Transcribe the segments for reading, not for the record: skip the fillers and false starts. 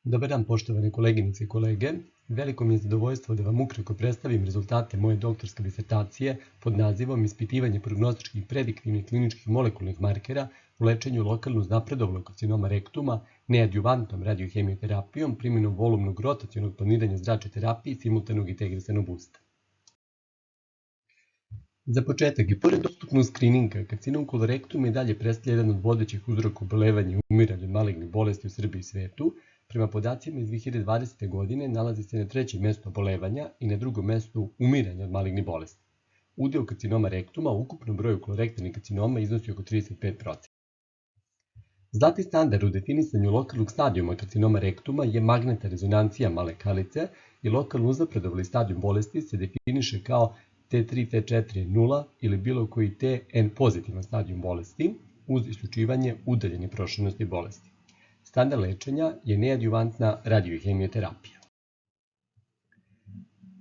Dobar dan poštovane koleginice i kolege. Veliko mi je zadovoljstvo da vam ukratko predstavim rezultate moje doktorske disertacije pod nazivom Ispitivanje prognostičkih prediktivnih kliničkih molekularnih markera u lečenju lokalno uznapredovalog karcinoma rektuma neadjuvantnom radiohemioterapijom primjenom volumnog rotacionog planiranja zračne terapije i simultanog integrisanog busta. Za početak, i pored dostupnog skrininga, karcinom kolorektuma i dalje predstavlja jedan od vodećih uzroka obolevanja i umiranja od malignih bolesti u Srbiji i svetu. Prema podacima iz 2020. godine nalazi se na trećem mestu obolevanja i na drugom mestu umiranja od malignih bolesti. Udeo karcinoma rektuma u ukupnom broju kolorektalnih karcinoma iznosi oko 35%. Zlatni standard u definisanju lokalnog stadijuma karcinoma rektuma je magnetna rezonancija male kalice i lokalno uznapredovali stadijum bolesti se definiše kao T3, T4, 0 ili bilo koji TN pozitivan stadijum bolesti uz isključivanje udaljene proširenosti bolesti. Standard lečenja je neadjuvantna radiohemioterapija.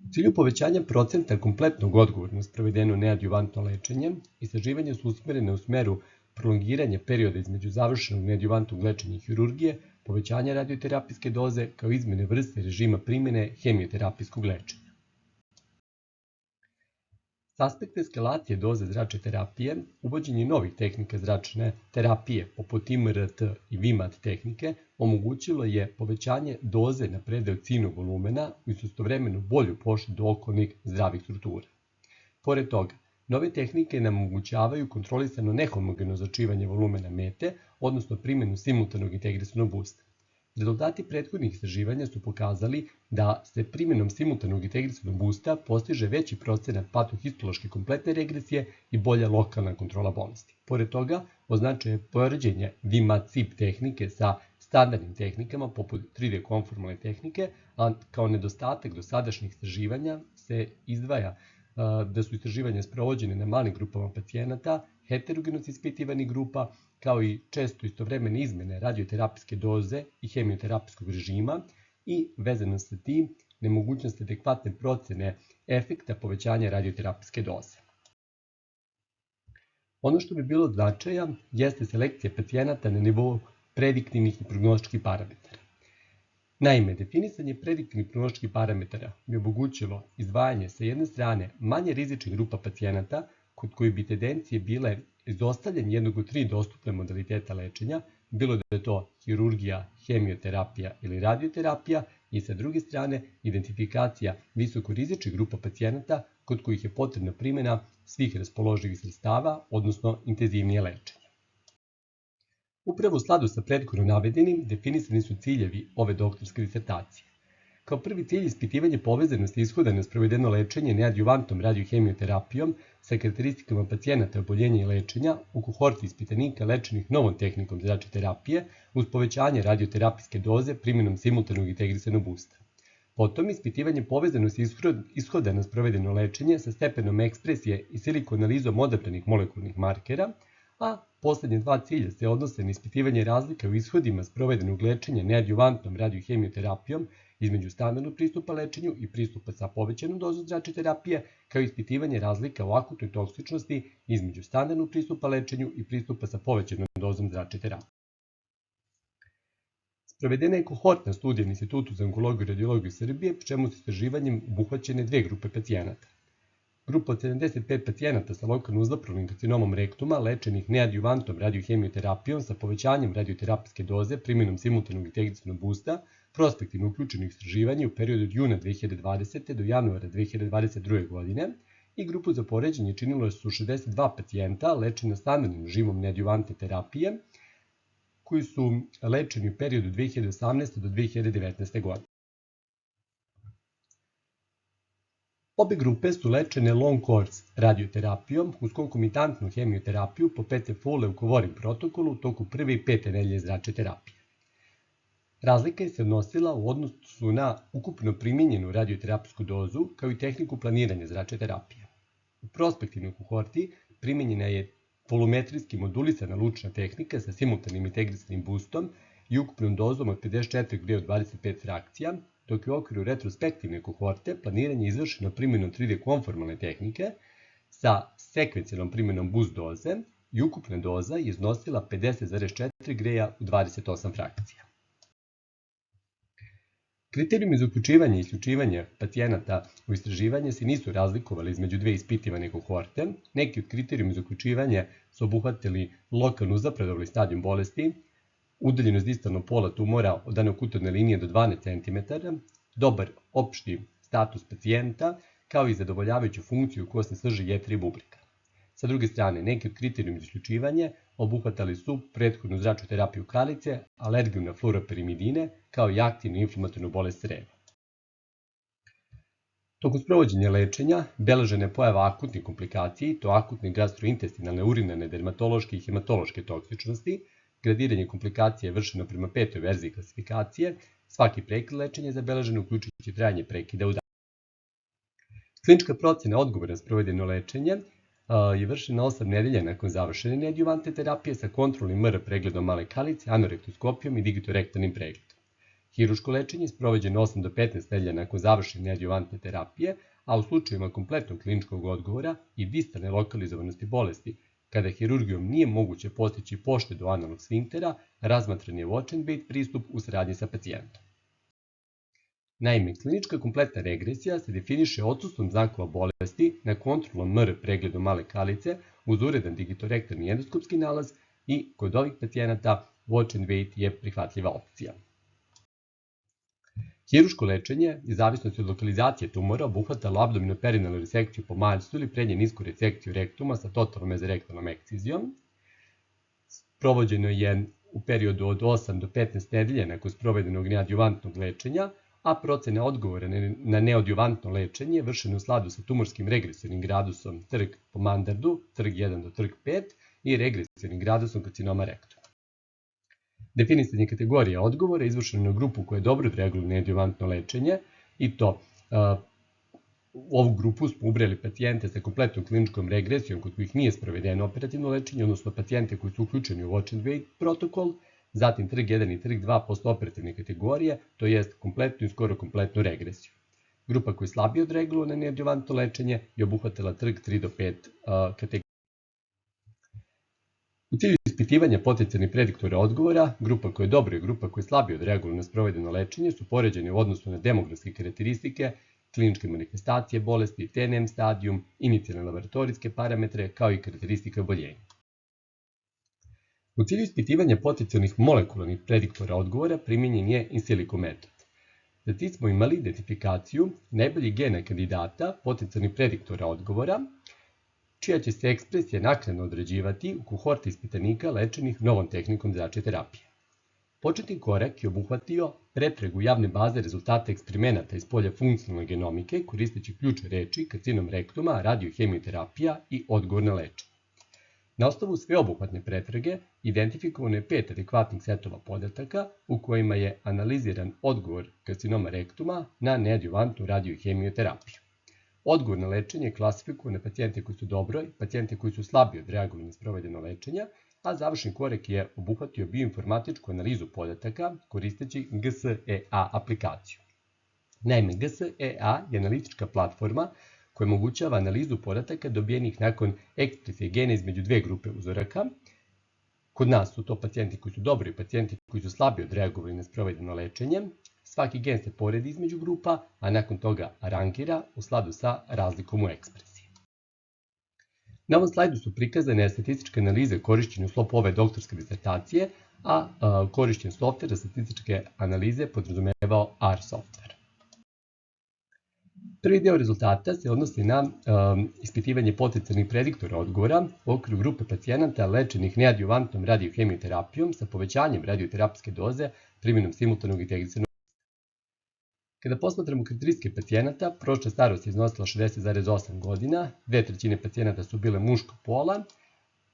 U cilju povećanja procenta kompletnog odgovora na sprovedeno neadjuvantno lečenje, istraživanja su usmerene u smeru prolongiranja perioda između završenog neadjuvantnog lečenja i hirurgije, povećanja radioterapijske doze kao izmene vrste režima primjene hemioterapijskog lečenja. S aspekta eskalacije doze zračne terapije, uvođenje novih tehnika zračne terapije poput IMRT i VIMAT tehnike omogućilo je povećanje doze na predeo ciljnog volumena uz istovremeno bolju poštetu okolnih zdravih struktura. Pored toga, nove tehnike nam omogućavaju kontrolisano nehomogeno zračivanje volumena mete, odnosno primjenu simultanog integrisanog busta. Rezultati prethodnih istraživanja su pokazali da se primjenom simultanog integrisanog busta postiže veći procenat patohistološke kompletne regresije i bolja lokalna kontrola bolesti. Pored toga, označuje poređenje VIMAT-CIP tehnike sa standardnim tehnikama poput 3D konformalne tehnike, a kao nedostatak dosadašnjih istraživanja se izdvaja da su istraživanja sprovođene na malim grupama pacijenata, heterogenost ispitivanih grupa, kao i često istovremene izmene radioterapijske doze i hemioterapijskog režima i vezano sa tim nemogućnost adekvatne procene efekta povećanja radioterapijske doze. Ono što bi bilo od značaja jeste selekcija pacijenata na nivou prediktivnih i prognostičkih parametara. Naime, definisanje prediktivnih prognostičkih parametara bi omogućilo izdvajanje sa jedne strane manje rizičnih grupa pacijenata kod kojih bi tendencije bile izostavljanje jednog od 3 dostupne modaliteta lečenja, bilo da je to hirurgija, hemioterapija ili radioterapija, i sa druge strane identifikacija visokorizičnih grupa pacijenata kod kojih je potrebna primjena svih raspoloživih sredstava, odnosno intenzivnije lečenje. Upravo u skladu sa prethodno navedenim definisani su ciljevi ove doktorske disertacije. Kao prvi cilj ispitivanje povezanosti ishoda na sprovedeno lečenje neadjuvantnom radiohemioterapijom sa karakteristikama pacijenata oboljenja i lečenja u kohorti ispitanika lečenih novom tehnikom zračne terapije uz povećanje radioterapijske doze primjenom simultanog integrisanog busta. Potom ispitivanje povezanosti ishoda na sprovedeno lečenje sa stepenom ekspresije i siliko analizom odabranih molekularnih markera, a poslednje dva cilja se odnose na ispitivanje razlika u ishodima sprovedenog lečenja neadjuvantnom radiohemioterapijom između standardnog pristupa lečenju i pristupa sa povećanom dozom zračne terapije, kao i ispitivanje razlika u akutnoj toksičnosti između standardnog pristupa lečenju i pristupa sa povećanom dozom zračne terapije. Sprovedena je kohortna studija na Institutu za onkologiju i radiologiju Srbije, pri čemu su istraživanjem obuhvaćene dve grupe pacijenata. Grupa od 75 pacijenata sa lokalno uznapredovalnim karcinomom rektuma lečenih neadjuvantnom radiohemioterapijom sa povećanjem radioterapijske doze primjenom simultanog integrisanog busta, prospektivno uključenih istraživanja u periodu od juna 2020. do januara 2022. godine, i grupu za poređenje činilo su 62 pacijenta lečena standardnim režimom neadjuvantne terapije, koji su lečeni u periodu 2018. do 2019. godine. Obe grupe su lečene long course radioterapijom uz konkomitantnu hemioterapiju po PT-Full-leukovorin protokolu u toku prve i pete nedelje zračne terapije. Razlika je se odnosila u odnosu na ukupno primijenjenu radioterapijsku dozu kao i tehniku planiranja zračne terapije. U prospektivnoj kohorti primijenjena je volumetrijski modulisana lučna tehnika sa simultanim integrisanim bustom i ukupnom dozom od 54 gde od 25 frakcija, dok je u okviru retrospektivne kohorte planiranje izvršeno primjenom 3D konformalne tehnike sa sekvencijalnom primjenom boost doze i ukupna doza je iznosila 50,4 greja u 28 frakcija. Kriterijumi za uključivanje i isključivanje pacijenata u istraživanje se nisu razlikovali između dve ispitivane kohorte. Neki od kriterijuma za uključivanje su obuhvatili lokalnu uzapredovali stadijum bolesti, udaljenost distalnog pola tumora od anokutodne linije do 12 cm, dobar opšti status pacijenta, kao i zadovoljavajuću funkciju kosne srži jetre i bubrega. Sa druge strane, neki od kriterijuma za isključivanje obuhvatali su prethodnu zračnu terapiju kalice, alergiju na fluoroperimidine, kao i aktivnu inflamatornu bolest creva. Tokom sprovođenja lečenja beležena je pojava akutnih komplikacija, i to akutne gastrointestinalne, urinarne, dermatološke i hematološke toksičnosti. Gradiranje komplikacije je vršeno prema 5. verziji klasifikacije. Svaki prekid lečenja je zabeležen uključujući trajanje prekida u danu. Klinička procena odgovora na sprovedeno lečenje je vršena 8 nedelja nakon završene neadjuvantne terapije sa kontrolnim MR pregledom male kalice, anorektoskopijom i digitorektalnim pregledom. Hiruško lečenje je sprovođeno 8 do 15 nedelja nakon završene neadjuvantne terapije, a u slučajevima kompletnog kliničkog odgovora i distalne lokalizovanosti bolesti, kada hirurgijom nije moguće postići poštedu analnog sfinktera, razmatran je watch and wait pristup u saradnji sa pacijentom. Naime, klinička kompletna regresija se definiše odsustvom znakova bolesti na kontrolnom MR pregledu male kalice uz uredan digitorektalni endoskopski nalaz i kod ovih pacijenata watch and wait je prihvatljiva opcija. Hiruško lečenje, iz zavisnosti od lokalizacije tumora, obuhvatalo abdominoperinalnu resekciju pomaljstva ili prednje nisku resekciju rektuma sa totalnom mezorektalnom ekcizijom. Provođeno je u periodu od 8 do 15 nedelja nakon sprovedenog neadjuvantnog lečenja, a procene odgovora na neadjuvantno lečenje je vršeno u skladu sa tumorskim regresivnim gradusom TRG po Mandardu, TRG 1 do TRG 5 i regresivnim gradusom karcinoma rektuma. Definisanje kategorija odgovora je izvršeno na grupu koja je dobro odreagovala na neadjuvantno lečenje, i to u ovu grupu smo ubrali pacijente sa kompletnom kliničkom regresijom kod kojih nije sprovedeno operativno lečenje, odnosno pacijente koji su uključeni u watch and wait protokol, zatim TRG 1 i TRG 2 postoperativne kategorije, to jest kompletnu i skoro kompletnu regresiju. Grupa koja je slabije odreagovala na neadjuvantno lečenje je obuhvatila TRG 3 do 5 kategorija. U cilju ispitivanja potencijalnih prediktora odgovora, grupa koja je dobra i grupa koja je slabije odreagovala na sprovedeno lečenje su poređene u odnosu na demografske karakteristike, kliničke manifestacije bolesti, TNM stadijum, inicijalne laboratorijske parametre, kao i karakteristike oboljenja. U cilju ispitivanja potencijalnih molekularnih prediktora odgovora primijenjen je in silico metod. Za cilj smo imali identifikaciju najboljih gena kandidata potencijalnih prediktora odgovora, čija će se ekspresija naknadno određivati u kohorti ispitanika lečenih novom tehnikom zračne terapije. Početni korak je obuhvatio pretragu javne baze rezultata eksperimenata iz polja funkcionalne genomike koristeći ključ reči karcinom rektuma, radiohemioterapija i odgovor na lečenje. Na osnovu sveobuhvatne pretrage identifikovano je 5 adekvatnih setova podataka u kojima je analiziran odgovor karcinoma rektuma na neadjuvantnu radiohemioterapiju. Odgovor na lečenje je klasifikovan na pacijente koji su dobro i pacijente koji su slabije odreagovali na sprovedeno lečenje, a završen korak je obuhvatio bioinformatičku analizu podataka koristeći GSEA aplikaciju. Naime, GSEA je analitička platforma koja omogućava analizu podataka dobijenih nakon ekspresije gena između dve grupe uzoraka. Kod nas su to pacijenti koji su dobri i pacijenti koji su slabije odreagovali na sprovedeno lečenje. Svaki gen se poredi između grupa, a nakon toga rangira u skladu sa razlikom u ekspresiji. Na ovom slajdu su prikazane statističke analize korišćene u sklopu ove doktorske disertacije, a korišćen softver za statističke analize podrazumevao R softver. Prvi deo rezultata se odnosi na ispitivanje potencijalnih prediktora odgovora u okviru grupe pacijenata lečenih neadjuvantnom radiohemioterapijom sa povećanjem radioterapijske doze primjenom simultanog integrisanog. Kada posmatramo karakteristike pacijenata, prosječna starost je iznosila 60,8 godina, 2/3 pacijenata su bile muškog pola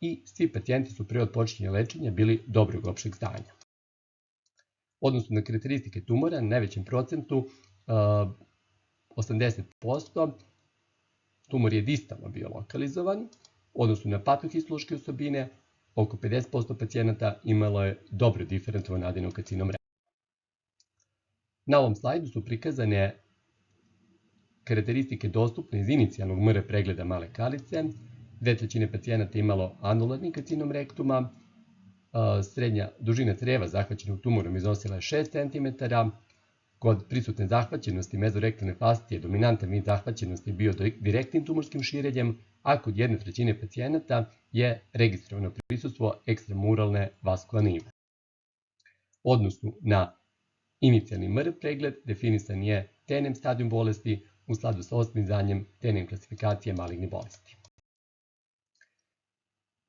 i svi pacijenti su pre otpočinjanja lečenja bili dobrog opšteg stanja. Odnosno na karakteristike tumora, na najvećem procentu, 80%, tumor je distalno bio lokalizovan, odnosno na patohistološke osobine, oko 50% pacijenata imalo je dobro diferentovan adenokarcinom rektuma. Na ovom slajdu su prikazane karakteristike dostupne iz inicijalnog MR pregleda male kalice. 2/3 pacijenata imalo anularni karcinom rektuma, srednja dužina creva zahvaćenog tumorom iznosila je 6 cm, Kod prisutne zahvaćenosti mezorektalne fascije dominantan vid zahvaćenosti je bio direktnim tumorskim širenjem, a kod 1/3 pacijenata je registrovano prisustvo ekstramuralne vaskularne invazije. U odnosu na inicijalni MR pregled definisan je TNM stadijum bolesti u skladu sa 8. izdanjem TNM klasifikacije malignih bolesti.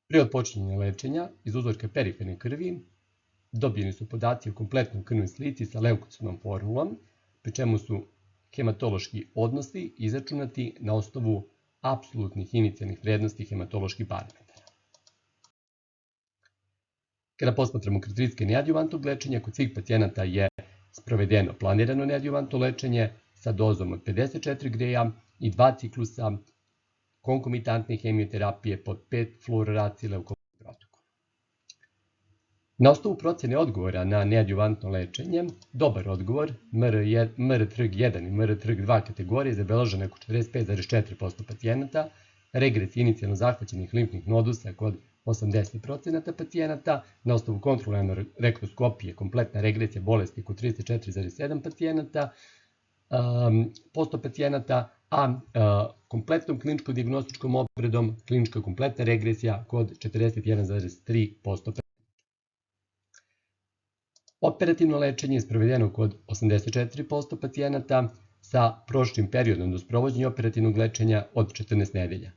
Pre otpočinjanja lečenja iz uzorka periferne krvi dobijeni su podaci o kompletnoj krvnoj slici sa leukocitnom formulom, pri čemu su hematološki odnosi izračunati na osnovu apsolutnih inicijalnih vrednosti hematoloških parametara. Kada posmatramo karakteristike neadjuvantnog lečenja, kod svih pacijenata je sprovedeno planirano neadjuvantno lečenje sa dozom od 54 greja i 2 ciklusa konkomitantne hemioterapije pod 5 fluoracile leukoplazmog protokola. Na osnovu procene odgovora na neadjuvantno lečenje, dobar odgovor MR-TRG1 i MR-TRG2 kategorije zabeleženo je kod 45,4% pacijenata, regres inicijalno zahvaćenih limfnih nodusa kod 80% pacijenata, na osnovu kontrolne rektoskopije kompletna regresija bolesti kod 34,7% pacijenata, a kompletnom kliničko-dijagnostičkom obradom klinička kompletna regresija kod 41,3% pacijenata. Operativno lečenje je sprovedeno kod 84% pacijenata sa prošlim periodom do sprovođenja operativnog lečenja od 14 nedelja.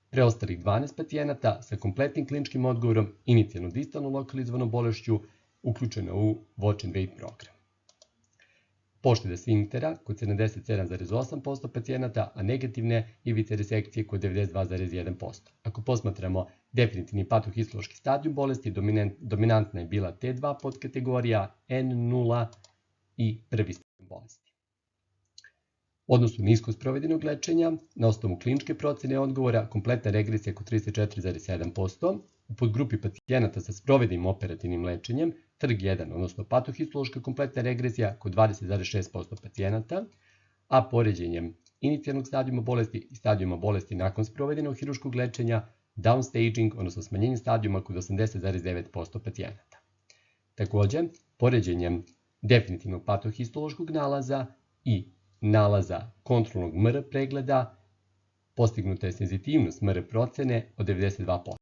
Preostalih 12 pacijenata sa kompletnim kliničkim odgovorom inicijalno distalno lokalizovanom bolešću uključeno u Watch and Wait program. Pošteda sfinktera kod 77,8% pacijenata, a negativne ivice resekcije kod 92,1%. Ako posmatramo definitivni patohistološki stadijum bolesti, dominantna je bila T2 podkategorija, N0 i prvi stadijum bolesti. U odnosu nisko sprovedenog lečenja, na osnovu kliničke procene odgovora, kompletna regresija kod 34,7%, u podgrupi pacijenata sa sprovedenim operativnim lečenjem, TRG1, odnosno patohistološka kompletna regresija kod 20,6% pacijenata, a poređenjem inicijalnog stadijuma bolesti i stadijuma bolesti nakon sprovedenog hiruškog lečenja, downstaging, odnosno smanjenje stadijuma kod 80,9% pacijenata. Takođe, poređenjem definitivnog patohistološkog nalaza i nalaza kontrolnog MR pregleda postignuta je senzitivnost MR procene od 92%.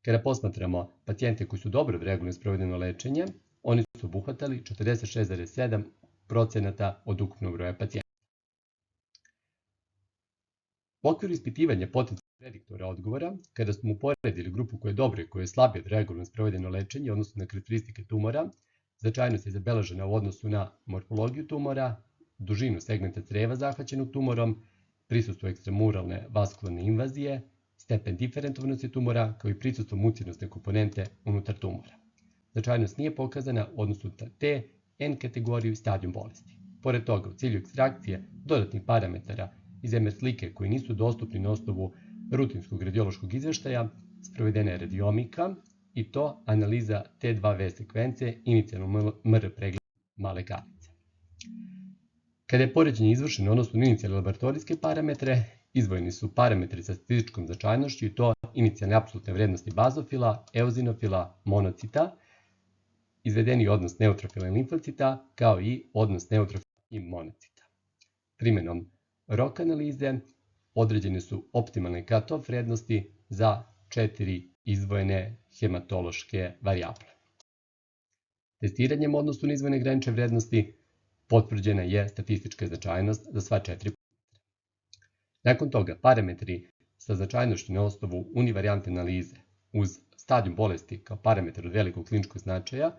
Kada posmatramo pacijente koji su dobro regularno sprovedeno lečenje, oni su obuhvatali 46,7% od ukupnog broja pacijenta. U okviru ispitivanja potencijalnih prediktora odgovora, kada smo uporedili grupu koja je dobra i koja je slabije regularno sprovedeno lečenje, odnosno na karakteristike tumora, značajnost je zabeležena u odnosu na morfologiju tumora, dužinu segmenta creva zahvaćenog tumorom, prisustvo ekstramuralne vaskularne invazije, stepen diferentovanosti tumora, kao i prisustvo mucinosne komponente unutar tumora. Značajnost nije pokazana u odnosu na T, N kategoriju i stadijum bolesti. Pored toga, u cilju ekstrakcije dodatnih parametara iz MR slike koji nisu dostupni na osnovu rutinskog radiološkog izveštaja, sprovedena je radiomika i to analiza T2V sekvence inicijalnog MR pregleda male kartice. Kada je poređenje izvršeno odnosno na inicijalne laboratorijske parametre, izdvojeni su parametri sa statističkom značajnošću i to inicijalne apsolutne vrednosti bazofila, eozinofila, monocita, izvedeni odnos neutrofila i limfocita, kao i odnos neutrofila i monocita. Primenom ROC analize određene su optimalne cut-off vrednosti za 4 izdvojene hematološke varijable. Testiranjem odnosu na izdvojene granične vrednosti potvrđena je statistička značajnost za sva 4 parametra. Nakon toga, parametri sa značajnošću na osnovu univarijantne analize uz stadijum bolesti kao parametar od velikog kliničkog značaja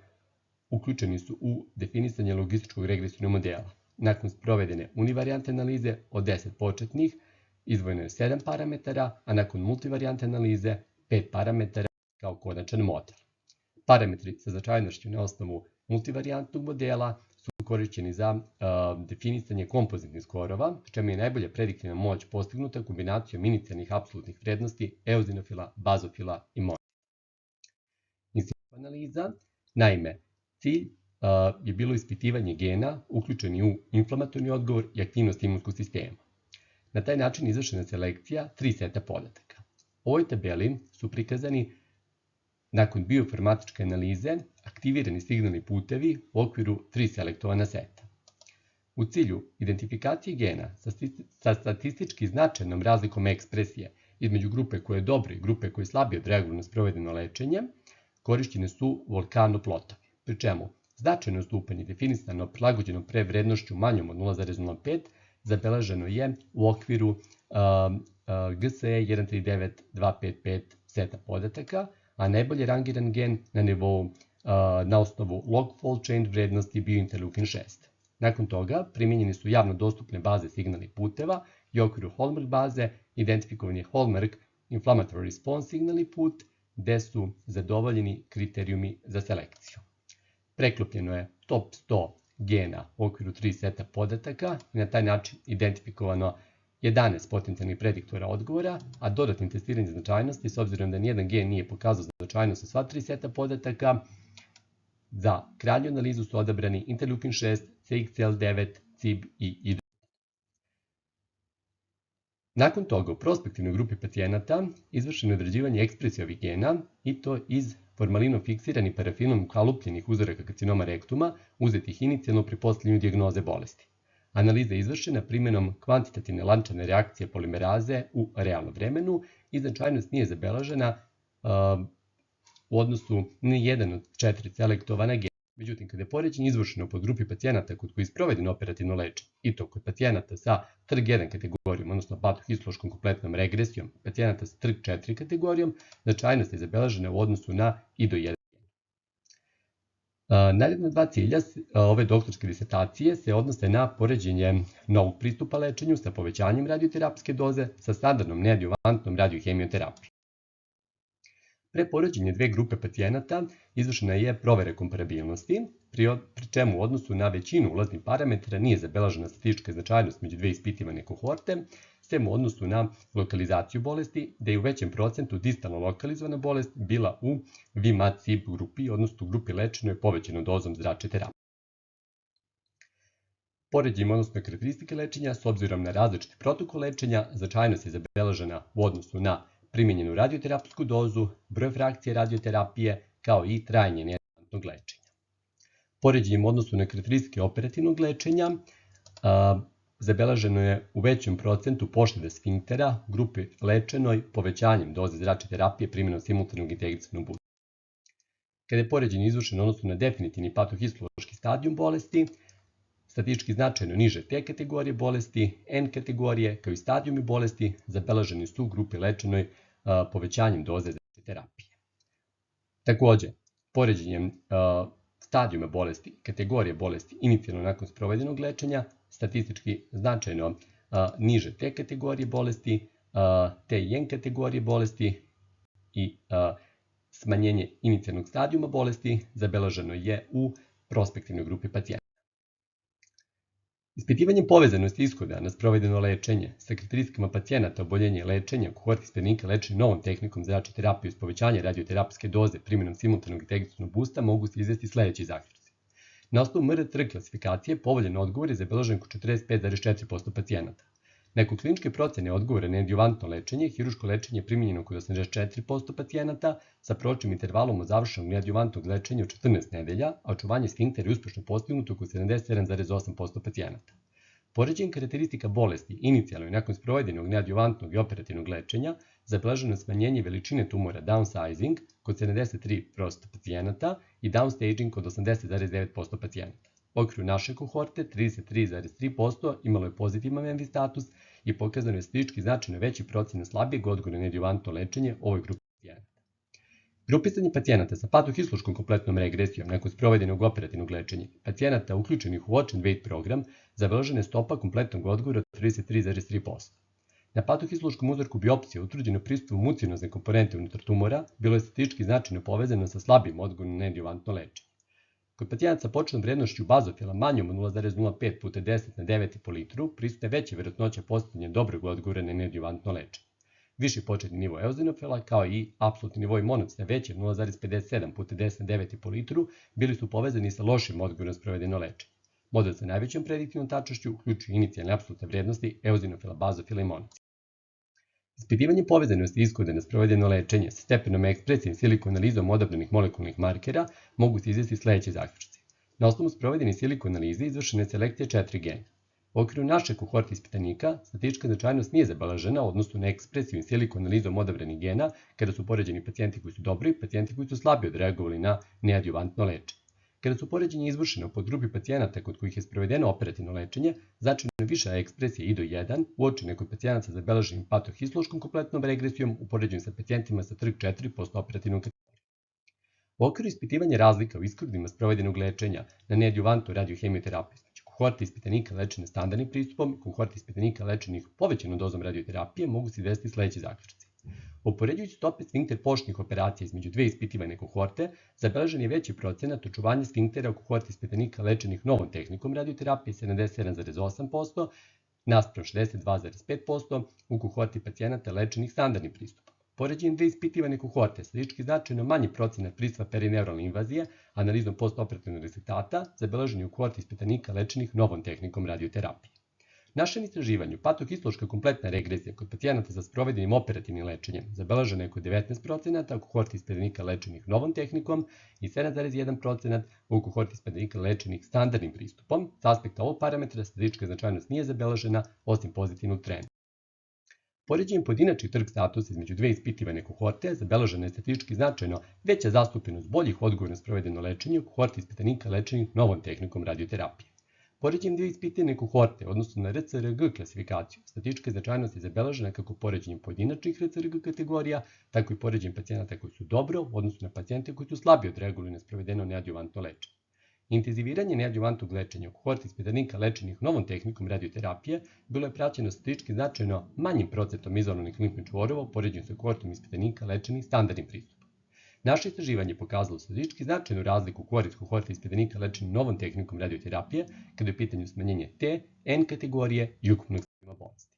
uključeni su u definisanje logističkog regresivnog modela. Nakon sprovedene univarijantne analize od 10 početnih izdvojeno je 7 parametara, a nakon multivarijantne analize 5 parametara kao konačan model. Parametri sa značajnošću na osnovu multivarijantnog modela su korišćeni za definisanje kompozitnih skorova, s čemu je najbolja prediktivna moć postignuta kombinacijom inicijalnih apsolutnih vrednosti eozinofila, bazofila i monocita. Analiza, naime, cilj je bilo ispitivanje gena uključeni u inflamatorni odgovor i aktivnost imunskog sistema. Na taj način izvršena selekcija 3 seta podataka. U ovoj tabeli su prikazani Nakon bioinformatičke analize, aktivirani signalni putevi u okviru 3 selektovana seta. U cilju identifikacije gena sa statistički značajnom razlikom ekspresije između grupe koje je dobro i grupe koje slabije odreaguju na sprovedeno lečenje, korišćene su Volcano plotovi, pri čemu značajno odstupanje definisano prilagođenom prevrednošću manjom od 0,05 zabeleženo je u okviru GSE 139255 seta podataka, a najbolje rangiran gen na osnovu log-fold chain vrednosti biointerleukin 6. Nakon toga primijenjene su javno dostupne baze signalnih puteva i u okviru Hallmark baze identifikovan je Hallmark Inflammatory Response signalni put, gde su zadovoljeni kriterijumi za selekciju. Preklopljeno je top 100 gena u okviru 3 seta podataka i na taj način identifikovano 11 potencijalnih prediktora odgovora, a dodatnim testiranjem značajnosti, s obzirom da nijedan gen nije pokazao značajnost sa sva 3 seta podataka, za krajnju analizu su odabrani interleukin 6, CXCL9, CIB i IDO. Nakon toga, u prospektivnoj grupi pacijenata izvršeno je određivanje ekspresije ovih gena i to iz formalino fiksiranih parafinom kalupljenih uzoraka karcinoma rektuma uzetih inicijalno pri postavljanju dijagnoze bolesti. Analiza je izvršena primjenom kvantitativne lančane reakcije polimeraze u realnom vremenu i značajnost nije zabeležena u odnosu na jedan od 4 selektovana gena. Međutim, kada je poređenje izvršeno pod grupi pacijenata kod koji je sprovedeno operativno lečenje, i to kod pacijenata sa TRG1 kategorijom, odnosno patohistološkom kompletnom regresijom, pacijenata sa TRG4 kategorijom, značajnost je zabeležena u odnosu na IDO1. Naredna dva cilja ove doktorske disertacije se odnose na poređenje novog pristupa lečenju sa povećanjem radioterapijske doze sa standardnom neadjuvantnom radiohemioterapijom. Pre poređenja dve grupe pacijenata izvršena je provera komparabilnosti, pri čemu u odnosu na većinu ulaznih parametara nije zabeležena statistička značajnost među dve ispitivane kohorte, sem u odnosu na lokalizaciju bolesti, gde je u većem procentu distalno lokalizovana bolest bila u VMAT-CIB grupi, odnosno u grupi lečenoj povećanom dozom zračne terapije. Poređenjem odnosno karakteristike lečenja, s obzirom na različiti protokol lečenja, značajnost je zabeležena u odnosu na primjenjenu radioterapijsku dozu, broj frakcije radioterapije, kao i trajanje neadjuvantnog lečenja. Poređenjem odnosu na karakteristike operativnog lečenja, zabeleženo je u većem procentu poštede sfinktera u grupi lečenoj povećanjem doze zračne terapije primjenom simultanog integrisanog busta. Kada je poređenje izvršeno odnosu na definitivni patohistološki stadijum bolesti, statistički značajno niže T kategorije bolesti, N kategorije, kao i stadijumi bolesti, zabeleženi su u grupi lečenoj povećanjem doze zračne terapije. Takođe, poređenjem stadijuma bolesti, kategorije bolesti inicijalno nakon sprovedenog lečenja, statistički značajno niže T kategorije bolesti, T i N kategorije bolesti i smanjenje inicijalnog stadijuma bolesti zabeleženo je u prospektivnoj grupi pacijenata. Ispitivanjem povezanosti ishoda na sprovedeno lečenje sa karakteristikama pacijenata oboljenja i lečenja kohorti ispitanika lečeni novom tehnikom zračne terapije uz povećanje radioterapijske doze primjenom simultanog integrisanog busta mogu se izvesti sledeći zaključci. Na osnovu MR-TR klasifikacije povoljan odgovor je zabeležen kod 45,4% pacijenata. Nakon kliničke procene odgovora na neadjuvantno lečenje, hiruško lečenje je primjenjeno kod 84% pacijenata sa pročnim intervalom od završenog neadjuvantnog lečenja od 14 nedelja, a očuvanje sfinktera je uspešno postignuto kod 77,8% pacijenata. Poređenjem karakteristika bolesti inicijalno i nakon sprovedenog neadjuvantnog i operativnog lečenja zabeleženo smanjenje veličine tumora downsizing kod 73% pacijenata i downstaging kod 80,9% pacijenata. U okviru naše kohorte 33,3% imalo je pozitivan MV status i pokazano je statistički značajno veći procenat slabijeg odgovora na neadjuvantno lečenje u ovoj grupi pacijenata. Grupisanje pacijenata sa patohistološkom kompletnom regresijom nakon sprovedenog operativnog lečenja pacijenata uključenih u Watch and Wait program zabeležena je stopa kompletnog odgovora od 33,3%. Na patohistološkom uzorku biopsije utvrđeno prisustvo mucinozne komponente unutar tumora bilo je statistički značajno povezano sa slabijim odgovorom na neadjuvantno lečenje. Kod pacijenata sa početnom vrednošću bazofila manjom od 0,05 puta 10 na 9,5 po litru prisutna je veća verovatnoća postojanja dobrog odgovora na neadjuvantno lečenje. Viši početni nivo eozinofila kao i apsolutni nivoi monocita veći od 0,57 puta 10 na 9,5 po litru bili su povezani sa lošim odgovorom na sprovedeno lečenje. Model sa najvećom prediktivnom tačnošću uključuje inicijalne apsolutne vrednosti eozinofila, bazofila i monocita. Ispitivanje povezanosti ishoda na sprovedeno lečenje sa stepenom ekspresije siliko analizom odabranih molekularnih markera mogu se izvesti sledeći zaključci. Na osnovu sprovedene siliko analize izvršena je selekcija 4 gena. U okviru naše kohorte ispitanika, statistička značajnost nije zabeležena u odnosu na ekspresiju in silico analizom odabranih gena kada su poređeni pacijenti koji su dobro i pacijenti koji su slabije odreagovali na neadjuvantno lečenje. Kada su poređenja izvršena po grupi pacijenata kod kojih je sprovedeno operativno lečenje, značajno je viša ekspresija IDO1 uočena kod pacijenata sa zabeleženim patohistološkom kompletnom regresijom u poređenju sa pacijentima sa TRK4 postoperativnom kategorijom. U okviru ispitivanja razlika u ishodima sprovedenog lečenja na neadjuvantnu radiohemioterapiju između kohorte ispitanika lečene standardnim pristupom i kohorte ispitanika lečenih povećanom dozom radioterapije mogu se izvesti sledeći zaključci. Upoređujući stope sfinkter poštnih operacija između dve ispitivane kohorte, zabeležen je veći procenat očuvanja sfinktera u kohorti ispitanika lečenih novom tehnikom radioterapije 77,8% naspram 62,5% u kohorti pacijenata lečenih standardnim pristupom. Poređenjem dve ispitivane kohorte, statistički značajno manji procenat prisustva perineuralne invazije, analizom postoperativnog rezultata, zabeležen je u kohorti ispitanika lečenih novom tehnikom radioterapije. U našem istraživanju patohistološka kompletna regresija kod pacijenata sa sprovedenim operativnim lečenjem zabeležena je kod 19% u kohorti ispitanika lečenih novom tehnikom i 7,1% u kohorti ispitanika lečenih standardnim pristupom. S aspekta ovog parametra statistička značajnost nije zabeležena osim pozitivnog trenda. Poređenjem pojedinačnih TRK statusa između dve ispitivane kohorte zabeležena je statistički značajno veća zastupljenost boljih odgovora na sprovedeno lečenje u kohorti ispitanika lečenih novom tehnikom radioterapije. Poređenjem dve ispitivane kohorte, odnosno na RCRG klasifikaciju, statistička značajnost je zabeležena kako poređenjem pojedinačnih RCRG kategorija, tako i poređenjem pacijenata koji su dobro, odnosno na pacijente koji su slabije odreagovali na sprovedeno neadjuvantno lečenje. Intenziviranje neadjuvantnog lečenja u kohorti ispitanika lečenih novom tehnikom radioterapije bilo je praćeno statistički značajno manjim procentom izolovanih limfnih čvorova u poređenju sa kohortom ispitanika lečenih standardnim pristupom. Naše istraživanje je pokazalo statistički značajnu razliku u korist kohorte ispitanika lečenih novom tehnikom radioterapije kada je u pitanju smanjenje T, N kategorije i ukupnog stila bolesti.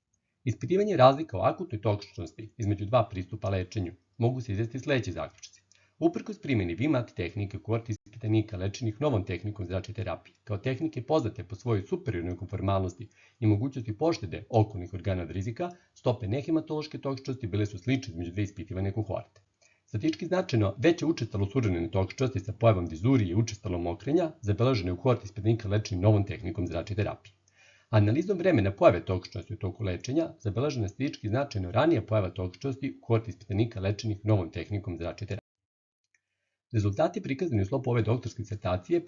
Ispitivanje razlika o akutnoj toksičnosti između dva pristupa lečenju mogu se izvesti sledeći zaključci. Uprkos primjeni VMAT tehnike u kohorti ispitanika lečenih novom tehnikom zračne terapije, kao tehnike poznate po svojoj superiornoj konformalnosti i mogućnosti poštede okolnih organa od rizika, stope nehematološke toksičnosti bile su slične između dve ispitivane kohorte. Statistički značajno veća učestalost urinarne toksičnosti sa pojavom dizurije i učestalom mokrenja zabeležena je u kohorti ispitanika lečenih novom tehnikom zračne terapije. Analizom vremena pojave toksičnosti u toku lečenja zabeležena je statistički značajno ranija pojava toksičnosti u kohorti ispitanika lečenih novom tehnikom zračne terapije. Rezultati prikazani u sklopu ove doktorske disertacije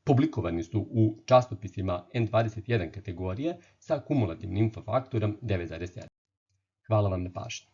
publikovani su u časopisima N21 kategorije sa kumulativnim infofaktorom 9,7. Hvala vam na pažnji.